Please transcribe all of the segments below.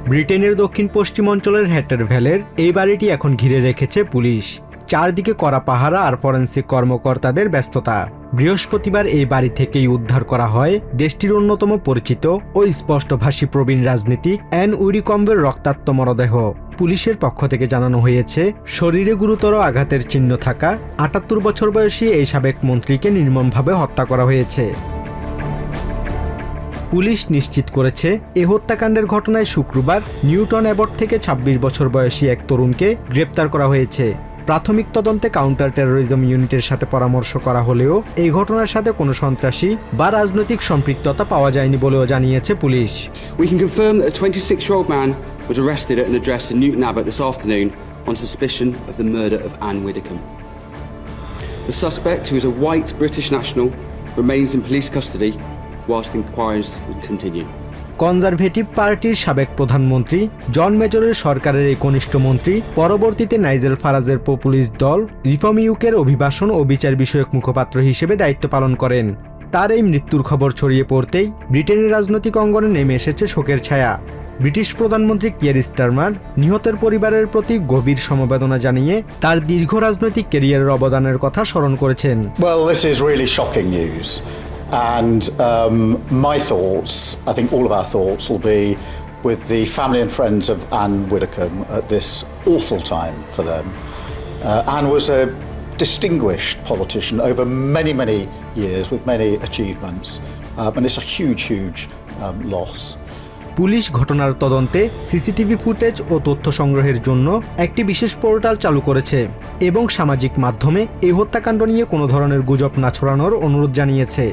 ব্রিটেনের দক্ষিণ পশ্চিম অঞ্চলের হ্যাটারভ্যালের এই বাড়িটি এখন ঘিরে রেখেছে পুলিশ। চারদিকে কড়া পাহারা আর ফরেন্সিক কর্মকর্তাদের ব্যস্ততা। বৃহস্পতিবার এই বাড়ি থেকেই উদ্ধার করা হয় দেশটির অন্যতম পরিচিত ও স্পষ্টভাষী প্রবীণ রাজনীতিক অ্যান উইডিকম্বের রক্তাক্ত মরদেহ। পুলিশের পক্ষ থেকে জানানো হয়েছে, শরীরে গুরুতর আঘাতের চিহ্ন থাকা ৭৮ বছর বয়সী এই সাবেক মন্ত্রীকে নির্মমভাবে হত্যা করা হয়েছে। পুলিশ নিশ্চিত করেছে, এ হত্যাকাণ্ডের ঘটনায় শুক্রবার নিউটন অ্যাবট থেকে ২৬ বছর বয়সী এক তরুণকে গ্রেপ্তার করা হয়েছে। প্রাথমিক তদন্তে কাউন্টার টেরোরিজম ইউনিটের সাথে পরামর্শ করা হলেও এই ঘটনার সাথে কোনো সন্ত্রাসী বা রাজনৈতিক সম্পৃক্ততা পাওয়া যায়নি বলেও জানিয়েছে police. We can confirm that a 26-year-old man was arrested at an address in Newton Abbot this afternoon on suspicion of the murder of Anne Widdecombe. The suspect, who is a white British national, remains in police custody whilst inquiries will continue. Conservative পার্টির সাবেক প্রধানমন্ত্রী জন মেজরের সরকারের এই কনিষ্ঠ মন্ত্রী পরবর্তীতে Nigel ফারাজের populist দল reform ইউকের অভিবাসন ও বিচার বিষয়ক মুখপাত্র হিসেবে দায়িত্ব পালন করেন। তার এই মৃত্যুর খবর ছড়িয়ে পড়তেই ব্রিটেনের রাজনৈতিক অঙ্গনে নেমে এসেছে শোকের ছায়া। ব্রিটিশ প্রধানমন্ত্রী কিয়ার স্টারমার নিহতের পরিবারের প্রতি গভীর সমবেদনা জানিয়ে তার দীর্ঘ রাজনৈতিক ক্যারিয়ারের অবদানের কথা স্মরণ করেছেন। Well, this is really shocking news. And my thoughts, I think all of our thoughts, will be with the family and friends of Anne Widdecombe at this awful time for them. Anne was a distinguished politician over many, many years with many achievements, and it's a huge, huge loss. Police ঘটনার তদন্তে CCTV footage ও তথ্য সংগ্রহের জন্য একটি বিশেষ portal চালু করেছে এবং সামাজিক মাধ্যমে এই হত্যাকাণ্ড নিয়ে কোনো ধরনের গুজব না ছড়ানোর অনুরোধ জানিয়েছে।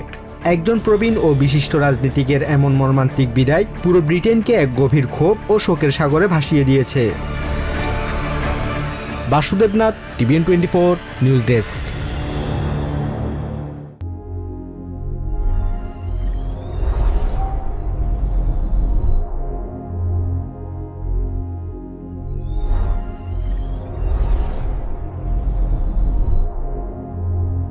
একজন প্রবীণ ও বিশিষ্ট রাজনীতিকের এমন মর্মান্তিক বিদায় পুরো ব্রিটেনকে এক গভীর ক্ষোভ ও শোকের সাগরে ভাসিয়ে দিয়েছে। Basudev Nath, TVN24 news desk.